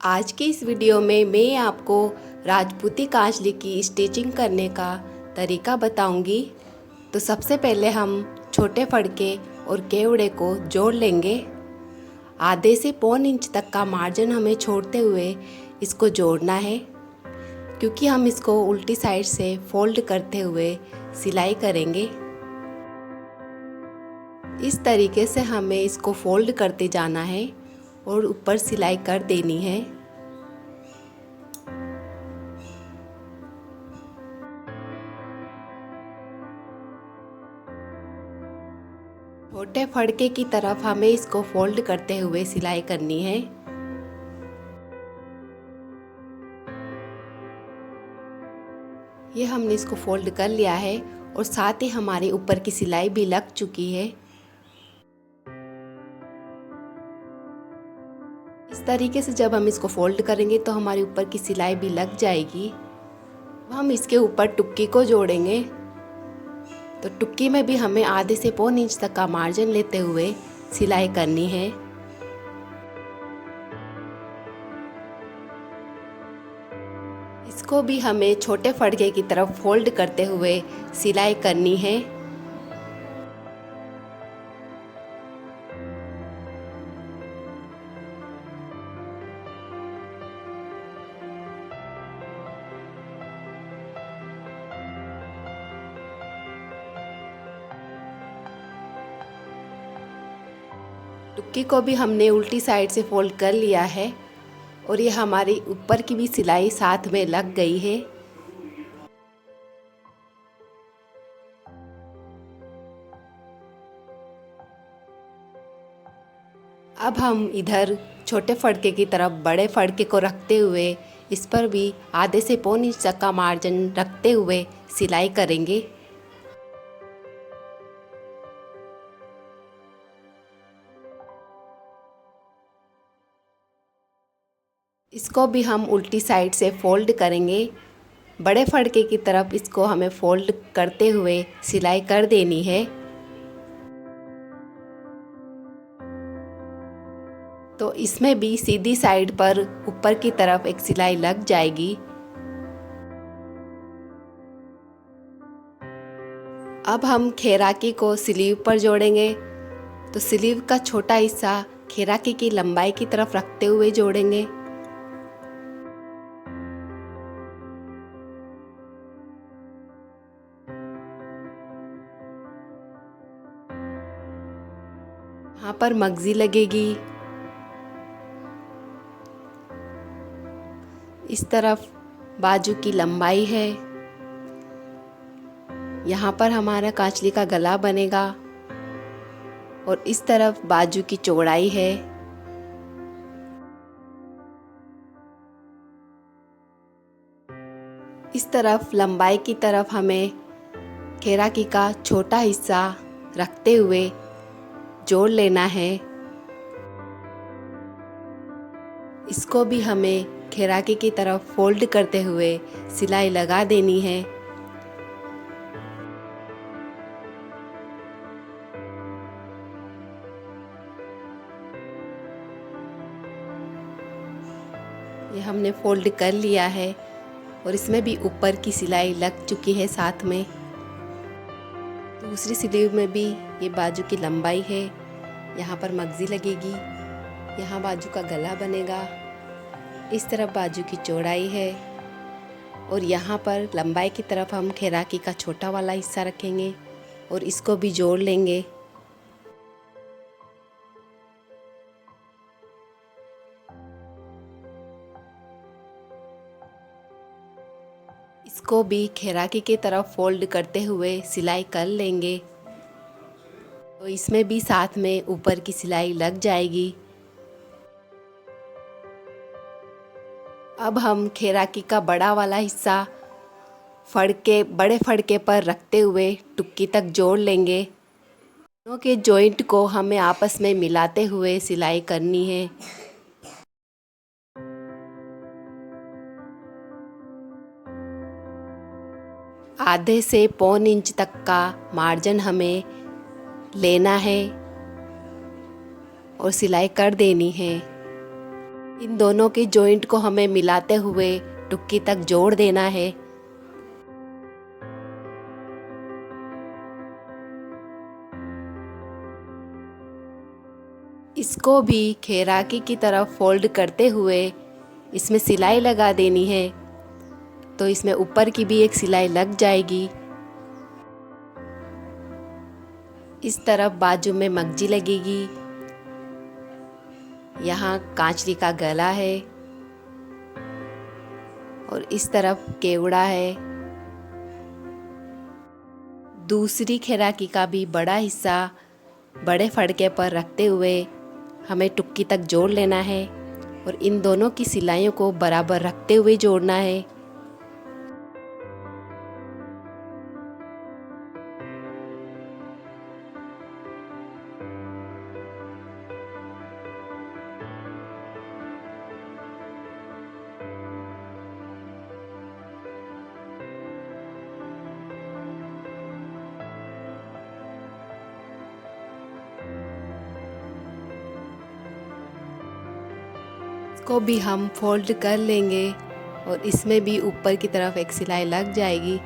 आज की इस वीडियो में मैं आपको राजपूती कांचली की स्टिचिंग करने का तरीका बताऊंगी। तो सबसे पहले हम छोटे फड़के और केवड़े को जोड़ लेंगे। आधे से पौन इंच तक का मार्जिन हमें छोड़ते हुए इसको जोड़ना है, क्योंकि हम इसको उल्टी साइड से फोल्ड करते हुए सिलाई करेंगे। इस तरीके से हमें इसको फोल्ड करते जाना है और ऊपर सिलाई कर देनी है। छोटे फड़के की तरफ हमें इसको फोल्ड करते हुए सिलाई करनी है। ये हमने इसको फोल्ड कर लिया है और साथ ही हमारे ऊपर की सिलाई भी लग चुकी है। इस तरीके से जब हम इसको फोल्ड करेंगे तो हमारे ऊपर की सिलाई भी लग जाएगी। हम इसके ऊपर टुक्की को जोड़ेंगे। तो टुक्की में भी हमें आधे से पौन इंच तक का मार्जिन लेते हुए सिलाई करनी है। इसको भी हमें छोटे फड़के की तरफ फोल्ड करते हुए सिलाई करनी है। टुक्की को भी हमने उल्टी साइड से फोल्ड कर लिया है और ये हमारी ऊपर की भी सिलाई साथ में लग गई है। अब हम इधर छोटे फड़के की तरफ बड़े फड़के को रखते हुए इस पर भी आधे से पौन इंच तक का मार्जिन रखते हुए सिलाई करेंगे। इसको भी हम उल्टी साइड से फोल्ड करेंगे। बड़े फड़के की तरफ इसको हमें फोल्ड करते हुए सिलाई कर देनी है। तो इसमें भी सीधी साइड पर ऊपर की तरफ एक सिलाई लग जाएगी। अब हम खेराकी को स्लीव पर जोड़ेंगे। तो स्लीव का छोटा हिस्सा खेराकी की लंबाई की तरफ रखते हुए जोड़ेंगे। यहाँ पर मगजी लगेगी। इस तरफ बाजू की लंबाई है। यहाँ पर हमारा कांचली का गला बनेगा और इस तरफ बाजू की चौड़ाई है। इस तरफ लंबाई की तरफ हमें खेराकी का छोटा हिस्सा रखते हुए जोड़ लेना है। इसको भी हमें खेराकी की तरफ फोल्ड करते हुए सिलाई लगा देनी है। ये हमने फोल्ड कर लिया है और इसमें भी ऊपर की सिलाई लग चुकी है साथ में। दूसरी स्लीव में भी ये बाजू की लंबाई है। यहाँ पर मगजी लगेगी। यहाँ बाजू का गला बनेगा। इस तरफ बाजू की चौड़ाई है और यहाँ पर लंबाई की तरफ हम खेराकी का छोटा वाला हिस्सा रखेंगे और इसको भी जोड़ लेंगे। इसको भी खेराकी की तरफ फोल्ड करते हुए सिलाई कर लेंगे। तो इसमें भी साथ में ऊपर की सिलाई लग जाएगी। अब हम खेराकी का बड़ा वाला हिस्सा बड़े फड़के पर रखते हुए टुक्की तक जोड़ लेंगे। दोनों के जॉइंट को हमें आपस में मिलाते हुए सिलाई करनी है। आधे से पौन इंच तक का मार्जिन हमें लेना है और सिलाई कर देनी है। इन दोनों की जॉइंट को हमें मिलाते हुए टुक्की तक जोड़ देना है। इसको भी खैराकी की तरफ फोल्ड करते हुए इसमें सिलाई लगा देनी है, तो इसमें ऊपर की भी एक सिलाई लग जाएगी। इस तरफ बाजू में मगजी लगेगी। यहाँ कांचली का गला है और इस तरफ केवड़ा है। दूसरी खैराकी का भी बड़ा हिस्सा बड़े फड़के पर रखते हुए हमें टुक्की तक जोड़ लेना है और इन दोनों की सिलाइयों को बराबर रखते हुए जोड़ना है। इसको भी हम फोल्ड कर लेंगे और इसमें भी ऊपर की तरफ एक सिलाई लग जाएगी।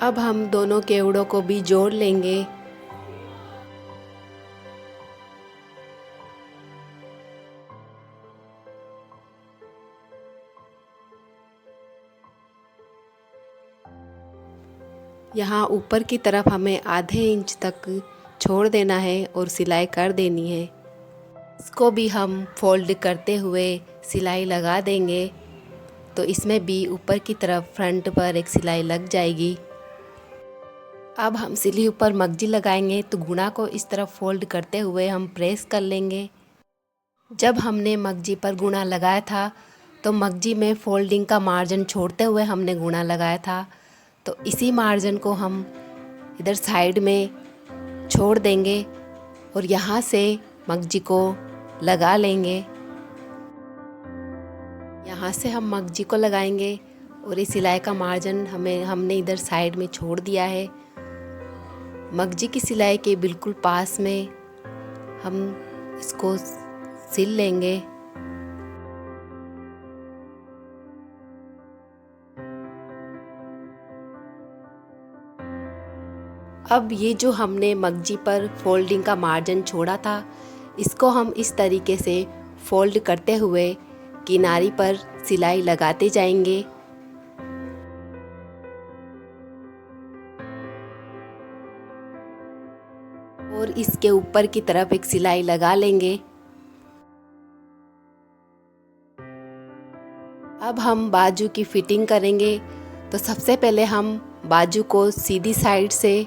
अब हम दोनों केवड़ों को भी जोड़ लेंगे। यहाँ ऊपर की तरफ हमें आधे इंच तक छोड़ देना है और सिलाई कर देनी है। इसको भी हम फोल्ड करते हुए सिलाई लगा देंगे, तो इसमें भी ऊपर की तरफ फ्रंट पर एक सिलाई लग जाएगी। अब हम सिली ऊपर मगजी लगाएंगे, तो गुणा को इस तरफ फोल्ड करते हुए हम प्रेस कर लेंगे। जब हमने मगजी पर गुणा लगाया था तो मगजी में फोल्डिंग का मार्जिन छोड़ते हुए हमने गुणा लगाया था, तो इसी मार्जिन को हम इधर साइड में छोड़ देंगे और यहाँ से मगजी को लगा लेंगे। यहाँ से हम मगजी को लगाएंगे और इस सिलाई का मार्जिन हमने इधर साइड में छोड़ दिया है। मगजी की सिलाई के बिल्कुल पास में हम इसको सिल लेंगे। अब ये जो हमने मगजी पर फोल्डिंग का मार्जिन छोड़ा था, इसको हम इस तरीके से फोल्ड करते हुए किनारी पर सिलाई लगाते जाएंगे। और इसके ऊपर की तरफ एक सिलाई लगा लेंगे। अब हम बाजू की फिटिंग करेंगे, तो सबसे पहले हम बाजू को सीधी साइड से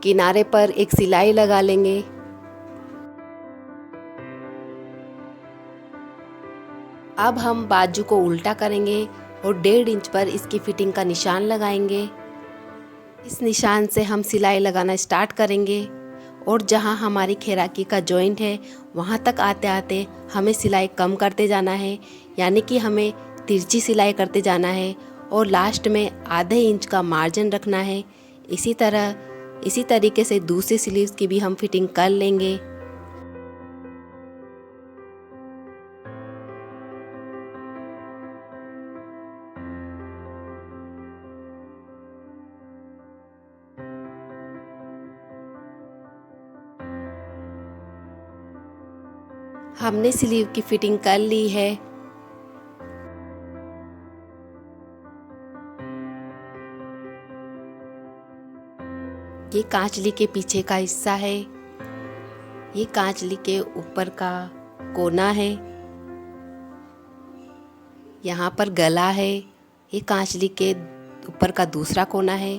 किनारे पर एक सिलाई लगा लेंगे। अब हम बाजू को उल्टा करेंगे और 1.5 इंच पर इसकी फिटिंग का निशान लगाएंगे। इस निशान से हम सिलाई लगाना स्टार्ट करेंगे और जहां हमारी खैराकी का जॉइंट है वहां तक आते आते हमें सिलाई कम करते जाना है, यानी कि हमें तिरछी सिलाई करते जाना है और लास्ट में आधे इंच का मार्जिन रखना है। इसी तरीके से दूसरी स्लीव्स की भी हम फिटिंग कर लेंगे। हमने स्लीव की फिटिंग कर ली है। ये कांचली के पीछे का हिस्सा है, ये कांचली के ऊपर का कोना है, यहाँ पर गला है, ये कांचली के ऊपर का दूसरा कोना है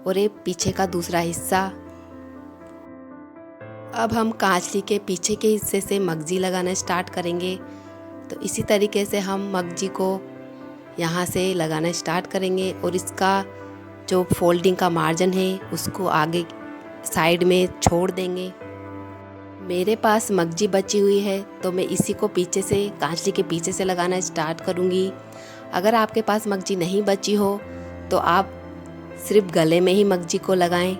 और ये पीछे का दूसरा हिस्सा। अब हम कांचली के पीछे के हिस्से से मगजी लगाना स्टार्ट करेंगे, तो इसी तरीके से हम मगजी को यहाँ से लगाना स्टार्ट करेंगे और इसका जो फोल्डिंग का मार्जिन है उसको आगे साइड में छोड़ देंगे। मेरे पास मगजी बची हुई है तो मैं इसी को पीछे से कांचली के पीछे से लगाना स्टार्ट करूँगी। अगर आपके पास मगजी नहीं बची हो तो आप सिर्फ गले में ही मगजी को लगाएं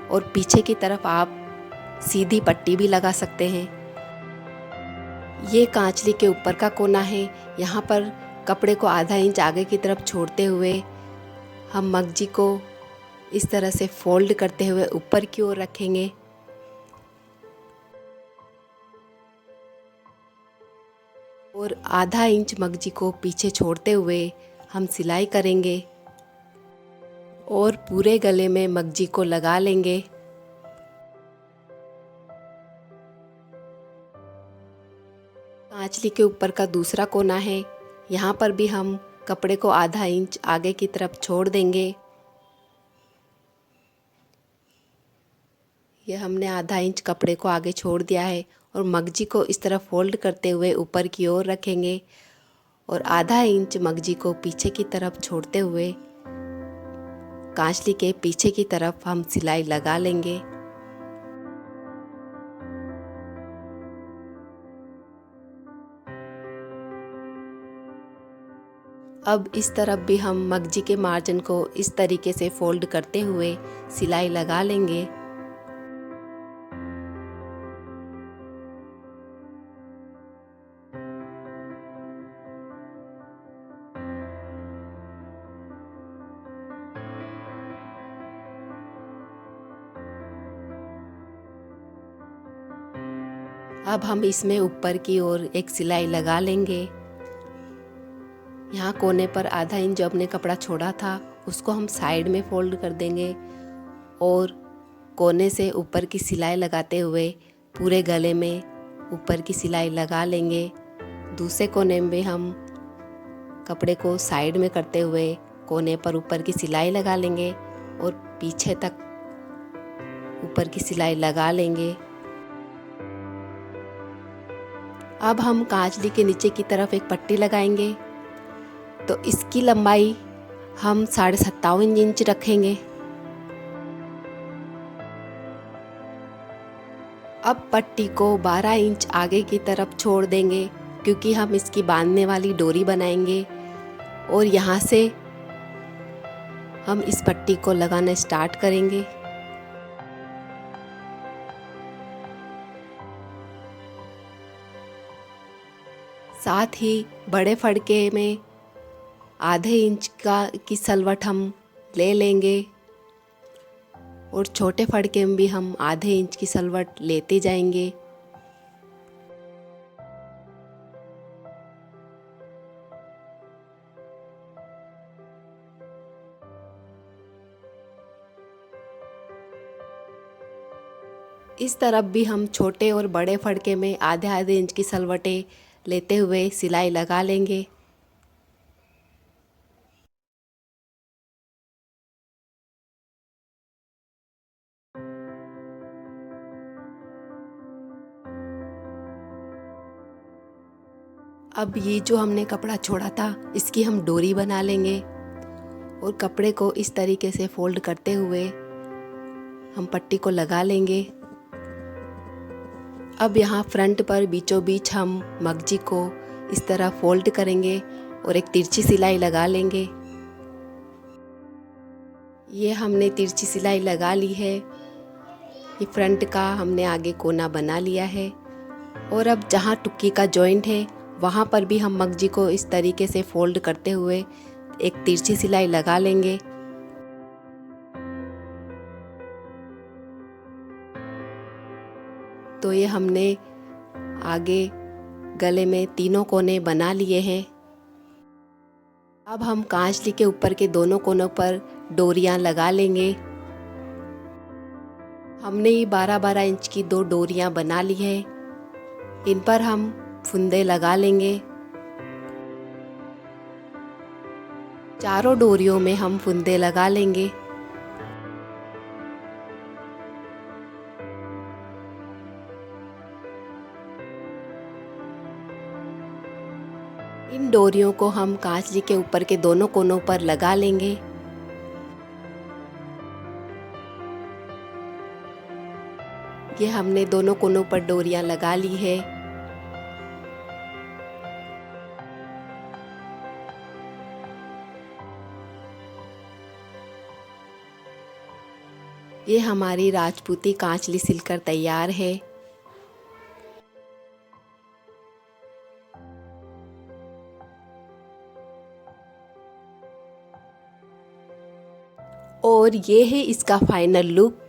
और पीछे की तरफ आप सीधी पट्टी भी लगा सकते हैं। ये कांचली के ऊपर का कोना है। यहाँ पर कपड़े को आधा इंच आगे की तरफ छोड़ते हुए हम मगजी को इस तरह से फोल्ड करते हुए ऊपर की ओर रखेंगे और आधा इंच मगजी को पीछे छोड़ते हुए हम सिलाई करेंगे और पूरे गले में मगजी को लगा लेंगे। कांचली के ऊपर का दूसरा कोना है। यहाँ पर भी हम कपड़े को आधा इंच आगे की तरफ छोड़ देंगे। ये हमने आधा इंच कपड़े को आगे छोड़ दिया है और मगजी को इस तरह फोल्ड करते हुए ऊपर की ओर रखेंगे और आधा इंच मगजी को पीछे की तरफ छोड़ते हुए कांचली के पीछे की तरफ हम सिलाई लगा लेंगे। अब इस तरफ भी हम मगजी के मार्जिन को इस तरीके से फोल्ड करते हुए सिलाई लगा लेंगे। अब हम इसमें ऊपर की ओर एक सिलाई लगा लेंगे। यहाँ कोने पर आधा इंच जो हमने कपड़ा छोड़ा था उसको हम साइड में फोल्ड कर देंगे और कोने से ऊपर की सिलाई लगाते हुए पूरे गले में ऊपर की सिलाई लगा लेंगे। दूसरे कोने में हम कपड़े को साइड में करते हुए कोने पर ऊपर की सिलाई लगा लेंगे और पीछे तक ऊपर की सिलाई लगा लेंगे। अब हम कांचली के नीचे की तरफ एक पट्टी लगाएंगे तो इसकी लंबाई हम 57.5 इंच रखेंगे। अब पट्टी को 12 इंच आगे की तरफ छोड़ देंगे क्योंकि हम इसकी बांधने वाली डोरी बनाएंगे और यहाँ से हम इस पट्टी को लगाना स्टार्ट करेंगे। साथ ही बड़े फड़के में आधे इंच की सलवट हम ले लेंगे और छोटे फड़के में भी हम आधे इंच की सलवट लेते जाएंगे। इस तरफ भी हम छोटे और बड़े फड़के में आधे आधे इंच की सलवटें लेते हुए सिलाई लगा लेंगे। अब ये जो हमने कपड़ा छोड़ा था इसकी हम डोरी बना लेंगे और कपड़े को इस तरीके से फोल्ड करते हुए हम पट्टी को लगा लेंगे। अब यहाँ फ्रंट पर बीचों बीच हम मगजी को इस तरह फोल्ड करेंगे और एक तिरछी सिलाई लगा लेंगे। ये हमने तिरछी सिलाई लगा ली है। ये फ्रंट का हमने आगे कोना बना लिया है और अब जहाँ टुक्की का जॉइंट है वहाँ पर भी हम मगजी को इस तरीके से फोल्ड करते हुए एक तिरछी सिलाई लगा लेंगे। तो ये हमने आगे गले में तीनों कोने बना लिए हैं। अब हम कांचली के ऊपर के दोनों कोनों पर डोरियां लगा लेंगे। हमने ये 12-12 इंच की 2 डोरियां बना ली है। इन पर हम फुंदे लगा लेंगे। चारों डोरियों में हम फुंदे लगा लेंगे। इन डोरियों को हम कांचली के ऊपर के दोनों कोनों पर लगा लेंगे। ये हमने दोनों कोनों पर डोरियां लगा ली है। ये हमारी राजपूती कांचली सिलकर तैयार है। और ये है इसका फाइनल लुक।